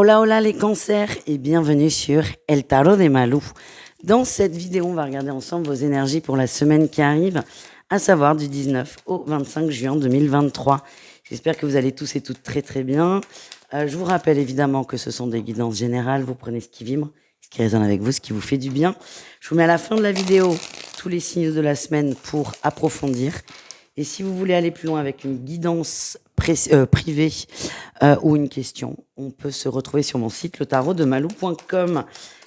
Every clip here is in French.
Hola, hola les cancers et bienvenue sur El Tarot de Malou. Dans cette vidéo, on va regarder ensemble vos énergies pour la semaine qui arrive, à savoir du 19 au 25 juin 2023. J'espère que vous allez tous et toutes très très bien. Je vous rappelle évidemment que ce sont des guidances générales, vous prenez ce qui vibre, ce qui résonne avec vous, ce qui vous fait du bien. Je vous mets à la fin de la vidéo tous les signes de la semaine pour approfondir. Et si vous voulez aller plus loin avec une guidance privée ou une question, on peut se retrouver sur mon site letarotdemalou.com.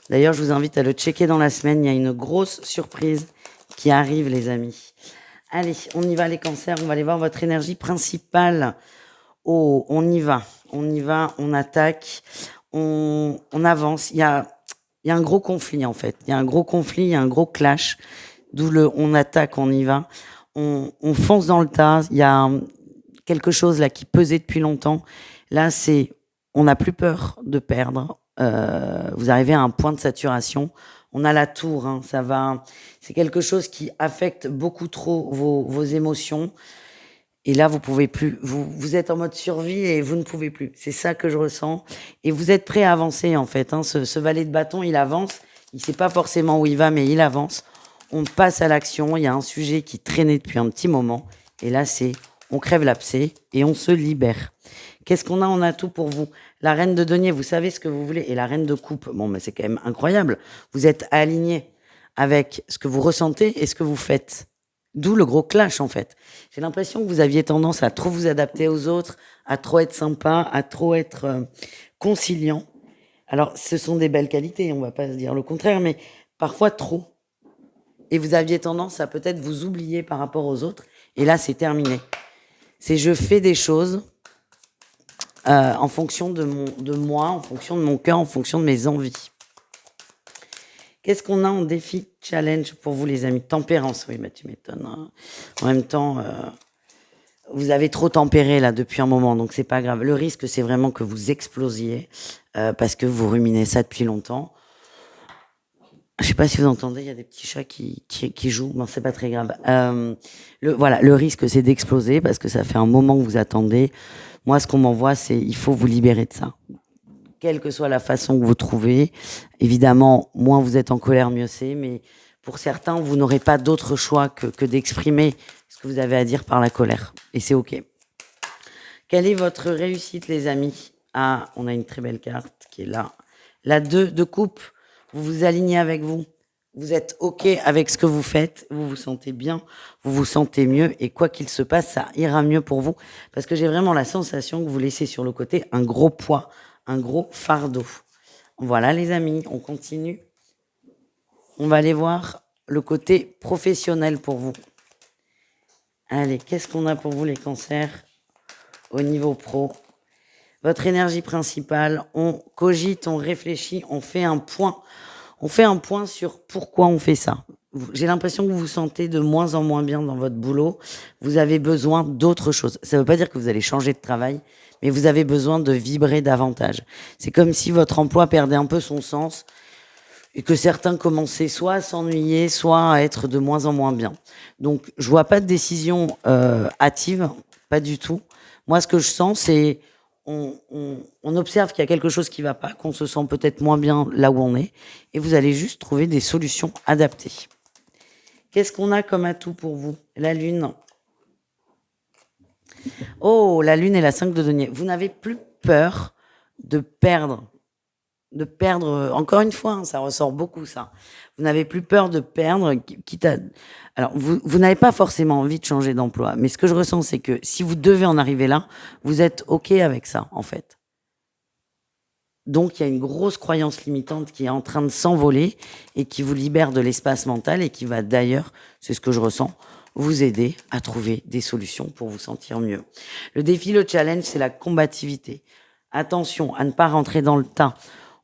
D'ailleurs, je vous invite à le checker dans la semaine. Il y a une grosse surprise qui arrive, les amis. Allez, on y va les cancers. On va aller voir votre énergie principale. Oh, on y va, on attaque, on avance. Il y a un gros conflit en fait. Il y a un gros conflit, il y a un gros clash. D'où le on attaque, on y va. On fonce dans le tas. Il y a quelque chose là qui pesait depuis longtemps. Là, on n'a plus peur de perdre. Vous arrivez à un point de saturation. On a la tour, hein, ça va. C'est quelque chose qui affecte beaucoup trop vos émotions. Et là, vous pouvez plus. Vous êtes en mode survie et vous ne pouvez plus. C'est ça que je ressens. Et vous êtes prêt à avancer en fait. Hein. Ce valet de bâton, il avance. Il sait pas forcément où il va, mais il avance. On passe à l'action. Il y a un sujet qui traînait depuis un petit moment. Et là, on crève l'abcès et on se libère. Qu'est-ce qu'on a? On a tout pour vous. La reine de denier, vous savez ce que vous voulez. Et la reine de coupe, bon, mais c'est quand même incroyable. Vous êtes aligné avec ce que vous ressentez et ce que vous faites. D'où le gros clash, en fait. J'ai l'impression que vous aviez tendance à trop vous adapter aux autres, à trop être sympa, à trop être conciliant. Alors, ce sont des belles qualités, on va pas se dire le contraire, mais parfois trop. Et vous aviez tendance à peut-être vous oublier par rapport aux autres. Et là, c'est terminé. C'est je fais des choses en fonction de moi, en fonction de mon cœur, en fonction de mes envies. Qu'est-ce qu'on a en défi challenge pour vous, les amis? Tempérance, oui, mais tu m'étonnes. Hein. En même temps, vous avez trop tempéré là depuis un moment, donc c'est pas grave. Le risque, c'est vraiment que vous explosiez parce que vous ruminez ça depuis longtemps. Je sais pas si vous entendez, il y a des petits chats qui jouent. Non, c'est pas très grave. Le risque, c'est d'exploser parce que ça fait un moment que vous attendez. Moi, ce qu'on m'envoie, c'est il faut vous libérer de ça. Quelle que soit la façon que vous trouvez. Évidemment, moins vous êtes en colère, mieux c'est. Mais pour certains, vous n'aurez pas d'autre choix que d'exprimer ce que vous avez à dire par la colère. Et c'est OK. Quelle est votre réussite, les amis? Ah, on a une très belle carte qui est là. La 2 de coupe. Vous vous alignez avec vous. Vous êtes OK avec ce que vous faites. Vous vous sentez bien. Vous vous sentez mieux. Et quoi qu'il se passe, ça ira mieux pour vous. Parce que j'ai vraiment la sensation que vous laissez sur le côté un gros poids, un gros fardeau. Voilà les amis, on continue. On va aller voir le côté professionnel pour vous. Allez, qu'est-ce qu'on a pour vous les cancers au niveau pro? Votre énergie principale, on cogite, on réfléchit, on fait un point. On fait un point sur pourquoi on fait ça. J'ai l'impression que vous vous sentez de moins en moins bien dans votre boulot. Vous avez besoin d'autre chose. Ça ne veut pas dire que vous allez changer de travail, mais vous avez besoin de vibrer davantage. C'est comme si votre emploi perdait un peu son sens et que certains commençaient soit à s'ennuyer, soit à être de moins en moins bien. Donc, je vois pas de décision hâtive, pas du tout. Moi, ce que je sens, c'est on observe qu'il y a quelque chose qui va pas, qu'on se sent peut-être moins bien là où on est, et vous allez juste trouver des solutions adaptées. Qu'est-ce qu'on a comme atout pour vous? La lune. Oh, la lune et la 5 de denier. Vous n'avez plus peur de perdre. Encore une fois, hein, ça ressort beaucoup ça. Vous n'avez plus peur de perdre, quitte à... Alors, vous n'avez pas forcément envie de changer d'emploi, mais ce que je ressens, c'est que si vous devez en arriver là, vous êtes OK avec ça, en fait. Donc, il y a une grosse croyance limitante qui est en train de s'envoler et qui vous libère de l'espace mental et qui va d'ailleurs, c'est ce que je ressens, vous aider à trouver des solutions pour vous sentir mieux. Le défi, le challenge, c'est la combativité. Attention à ne pas rentrer dans le tas.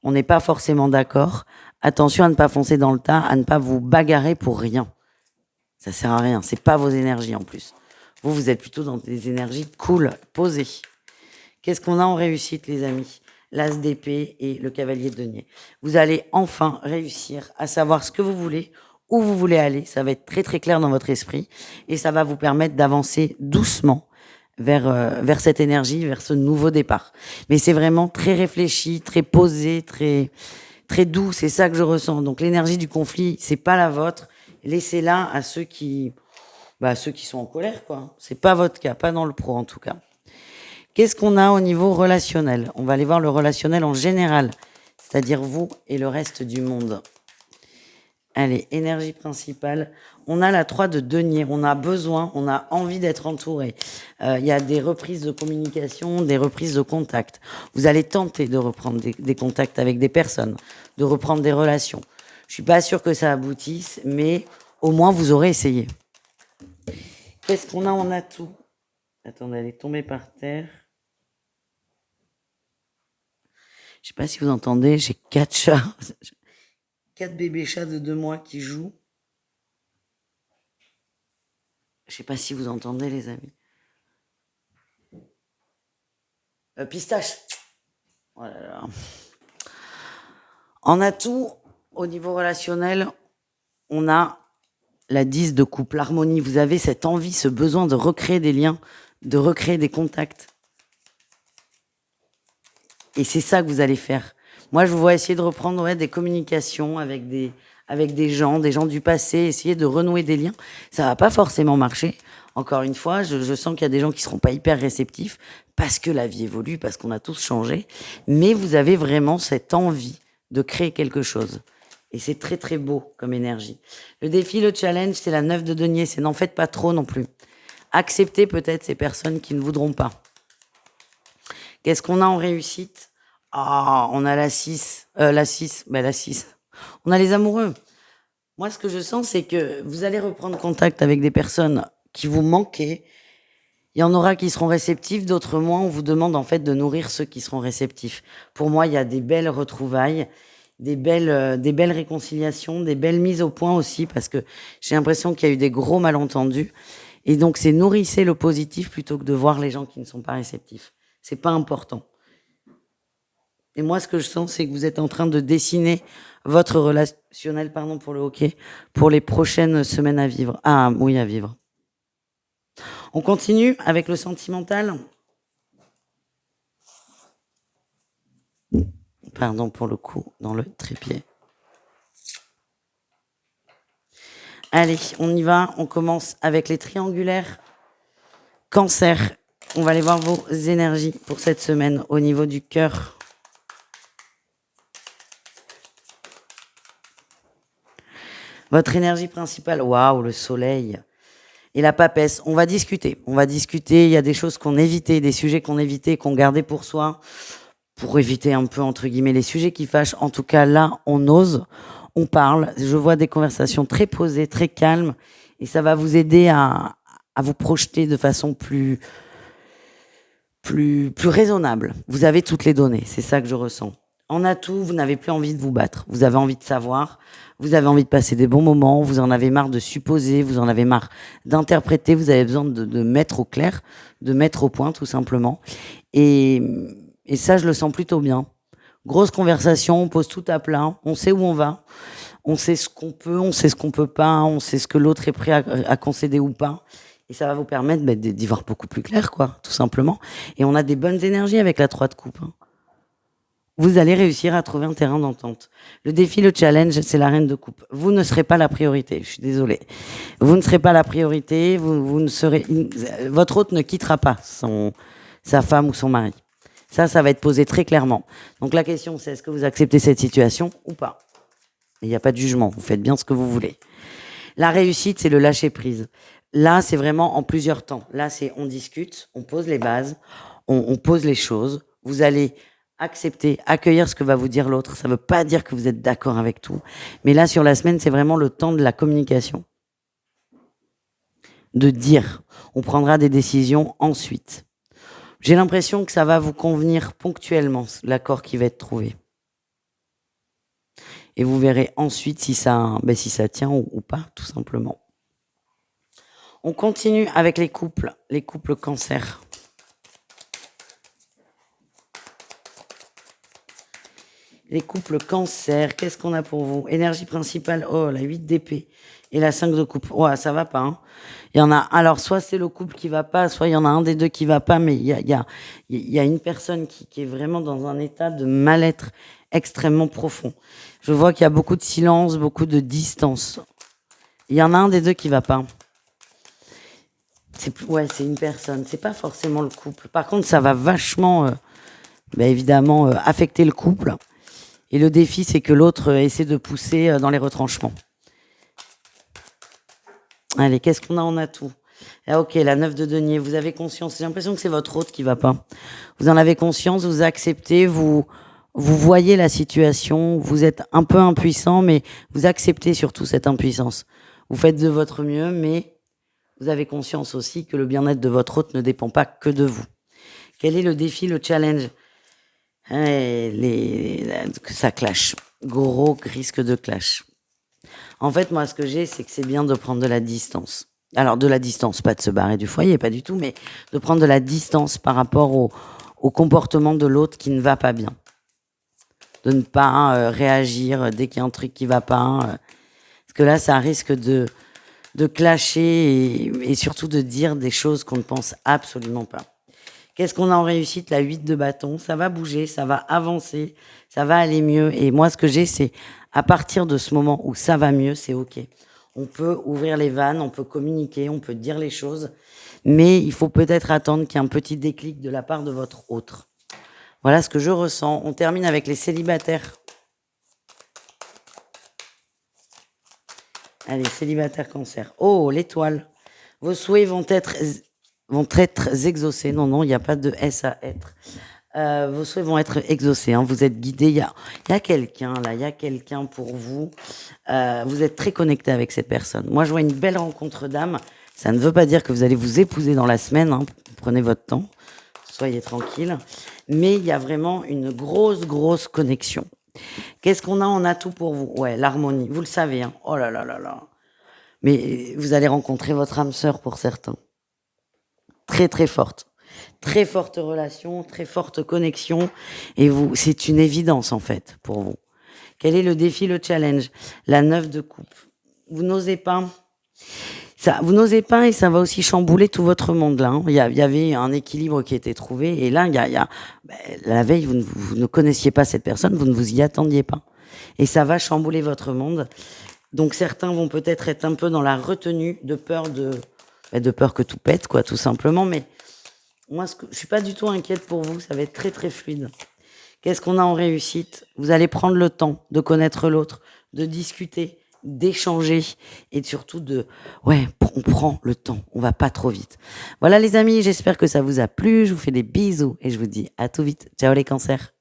On n'est pas forcément d'accord. Attention à ne pas foncer dans le tas, à ne pas vous bagarrer pour rien. Ça sert à rien. C'est pas vos énergies en plus. Vous êtes plutôt dans des énergies cool, posées. Qu'est-ce qu'on a en réussite, les amis? L'as d'épée et le cavalier de denier. Vous allez enfin réussir à savoir ce que vous voulez, où vous voulez aller. Ça va être très très clair dans votre esprit et ça va vous permettre d'avancer doucement vers cette énergie, vers ce nouveau départ. Mais c'est vraiment très réfléchi, très posé, très, très doux. C'est ça que je ressens. Donc l'énergie du conflit, c'est pas la vôtre. Laissez-la à ceux qui sont en colère, quoi. C'est pas votre cas, pas dans le pro en tout cas. Qu'est-ce qu'on a au niveau relationnel? On va aller voir le relationnel en général, c'est-à-dire vous et le reste du monde. Allez, énergie principale. On a la 3 de denier. On a besoin, on a envie d'être entouré. Il y a des reprises de communication, des reprises de contact. Vous allez tenter de reprendre des contacts avec des personnes, de reprendre des relations. Je suis pas sûre que ça aboutisse, mais au moins vous aurez essayé. Qu'est-ce qu'on a en atout? Attendez, elle est tombée par terre. Je sais pas si vous entendez, j'ai 4 chats. 4 bébés chats de 2 mois qui jouent. Je sais pas si vous entendez, les amis. Pistache. Oh là là. En atout, au niveau relationnel, on a la 10 de coupe, l'harmonie. Vous avez cette envie, ce besoin de recréer des liens, de recréer des contacts. Et c'est ça que vous allez faire. Moi, je vous vois essayer de reprendre des communications avec des gens du passé, essayer de renouer des liens. Ça va pas forcément marcher. Encore une fois, je sens qu'il y a des gens qui seront pas hyper réceptifs parce que la vie évolue, parce qu'on a tous changé. Mais vous avez vraiment cette envie de créer quelque chose. Et c'est très très beau comme énergie. Le défi, le challenge, c'est la 9 de denier. C'est n'en faites pas trop non plus. Acceptez peut-être ces personnes qui ne voudront pas. Qu'est-ce qu'on a en réussite? Ah, on a la 6. La 6. La 6. On a les amoureux. Moi, ce que je sens, c'est que vous allez reprendre contact avec des personnes qui vous manquaient. Il y en aura qui seront réceptifs, d'autres moins. On vous demande en fait de nourrir ceux qui seront réceptifs. Pour moi, il y a des belles retrouvailles, des belles réconciliations, des belles mises au point aussi, parce que j'ai l'impression qu'il y a eu des gros malentendus. Et donc, c'est nourrissez le positif plutôt que de voir les gens qui ne sont pas réceptifs. C'est pas important. Et moi, ce que je sens, c'est que vous êtes en train de dessiner votre relationnel, pardon pour le hockey, pour les prochaines semaines à vivre. Ah oui, à vivre. On continue avec le sentimental. Pardon pour le coup dans le trépied. Allez, on y va. On commence avec les triangulaires. Cancer. On va aller voir vos énergies pour cette semaine au niveau du cœur. Votre énergie principale. Waouh, le soleil. Et la papesse. On va discuter. Il y a des choses qu'on évitait, des sujets qu'on évitait, qu'on gardait pour soi, pour éviter un peu, entre guillemets, les sujets qui fâchent. En tout cas, là, on ose, on parle. Je vois des conversations très posées, très calmes. Et ça va vous aider à vous projeter de façon plus raisonnable. Vous avez toutes les données. C'est ça que je ressens. En atout, vous n'avez plus envie de vous battre. Vous avez envie de savoir. Vous avez envie de passer des bons moments. Vous en avez marre de supposer. Vous en avez marre d'interpréter. Vous avez besoin de mettre au clair, de mettre au point, tout simplement. Et ça, je le sens plutôt bien. Grosse conversation, on pose tout à plat, on sait où on va, on sait ce qu'on peut, on sait ce qu'on peut pas, on sait ce que l'autre est prêt à concéder ou pas. Et ça va vous permettre d'y voir beaucoup plus clair, quoi, tout simplement. Et on a des bonnes énergies avec la 3 de coupe. Vous allez réussir à trouver un terrain d'entente. Le défi, le challenge, c'est la reine de coupe. Vous ne serez pas la priorité, je suis désolée. Vous ne serez pas la priorité, vous ne serez, votre hôte ne quittera pas sa femme ou son mari. Ça va être posé très clairement. Donc la question, c'est est-ce que vous acceptez cette situation ou pas? Il n'y a pas de jugement, vous faites bien ce que vous voulez. La réussite, c'est le lâcher prise. Là, c'est vraiment en plusieurs temps. Là, c'est on discute, on pose les bases, on pose les choses. Vous allez accepter, accueillir ce que va vous dire l'autre. Ça ne veut pas dire que vous êtes d'accord avec tout. Mais là, sur la semaine, c'est vraiment le temps de la communication. De dire. On prendra des décisions ensuite. J'ai l'impression que ça va vous convenir ponctuellement, l'accord qui va être trouvé. Et vous verrez ensuite si ça tient ou pas, tout simplement. On continue avec les couples cancer. Les couples cancer, qu'est-ce qu'on a pour vous? Énergie principale, oh, la 8 d'épée et la 5 de coupe. Ouais, ça va pas, hein. Il y en a, alors, soit c'est le couple qui va pas, soit il y en a un des deux qui va pas, mais il y a une personne qui est vraiment dans un état de mal-être extrêmement profond. Je vois qu'il y a beaucoup de silence, beaucoup de distance. Il y en a un des deux qui va pas. Ouais, c'est une personne, c'est pas forcément le couple. Par contre, ça va vachement, évidemment, affecter le couple. Et le défi, c'est que l'autre essaie de pousser dans les retranchements. Allez, qu'est-ce qu'on a en atout? Ah, ok, la 9 de denier, vous avez conscience. J'ai l'impression que c'est votre hôte qui va pas. Vous en avez conscience, vous acceptez, vous voyez la situation, vous êtes un peu impuissant, mais vous acceptez surtout cette impuissance. Vous faites de votre mieux, mais vous avez conscience aussi que le bien-être de votre hôte ne dépend pas que de vous. Quel est le défi, le challenge? Que ça clash. Gros risque de clash. En fait, moi, ce que j'ai, c'est que c'est bien de prendre de la distance. Alors, de la distance, pas de se barrer du foyer, pas du tout, mais de prendre de la distance par rapport au comportement de l'autre qui ne va pas bien. De ne pas réagir dès qu'il y a un truc qui va pas. Parce que là, ça risque de clasher et surtout de dire des choses qu'on ne pense absolument pas. Qu'est-ce qu'on a en réussite? La 8 de bâton, ça va bouger, ça va avancer, ça va aller mieux. Et moi, ce que j'ai, c'est à partir de ce moment où ça va mieux, c'est OK. On peut ouvrir les vannes, on peut communiquer, on peut dire les choses, mais il faut peut-être attendre qu'il y ait un petit déclic de la part de votre autre. Voilà ce que je ressens. On termine avec les célibataires. Allez, célibataire cancer. Oh, l'étoile. Vos souhaits vont être exaucés. Non, il n'y a pas de S à être. Vos souhaits vont être exaucés. Hein. Vous êtes guidé. Il y a quelqu'un là. Il y a quelqu'un pour vous. Vous êtes très connecté avec cette personne. Moi, je vois une belle rencontre d'âme. Ça ne veut pas dire que vous allez vous épouser dans la semaine. Hein. Prenez votre temps. Soyez tranquille. Mais il y a vraiment une grosse connexion. Qu'est-ce qu'on a en atout pour vous? Ouais, l'harmonie. Vous le savez. Hein. Oh là là là là. Mais vous allez rencontrer votre âme sœur pour certains. Très forte. Très forte relation, très forte connexion. Et vous, c'est une évidence en fait pour vous. Quel est le défi, le challenge? La 9 de coupe. Vous n'osez pas. Vous n'osez pas et ça va aussi chambouler tout votre monde là. Hein. Il y avait un équilibre qui était trouvé et là, la veille, vous ne connaissiez pas cette personne, vous ne vous y attendiez pas. Et ça va chambouler votre monde. Donc certains vont peut-être être un peu dans la retenue de peur que tout pète, quoi, tout simplement. Mais moi, je suis pas du tout inquiète pour vous. Ça va être très fluide. Qu'est-ce qu'on a en réussite? Vous allez prendre le temps de connaître l'autre, de discuter, d'échanger et surtout on prend le temps. On va pas trop vite. Voilà les amis, j'espère que ça vous a plu. Je vous fais des bisous et je vous dis à tout vite. Ciao les cancers.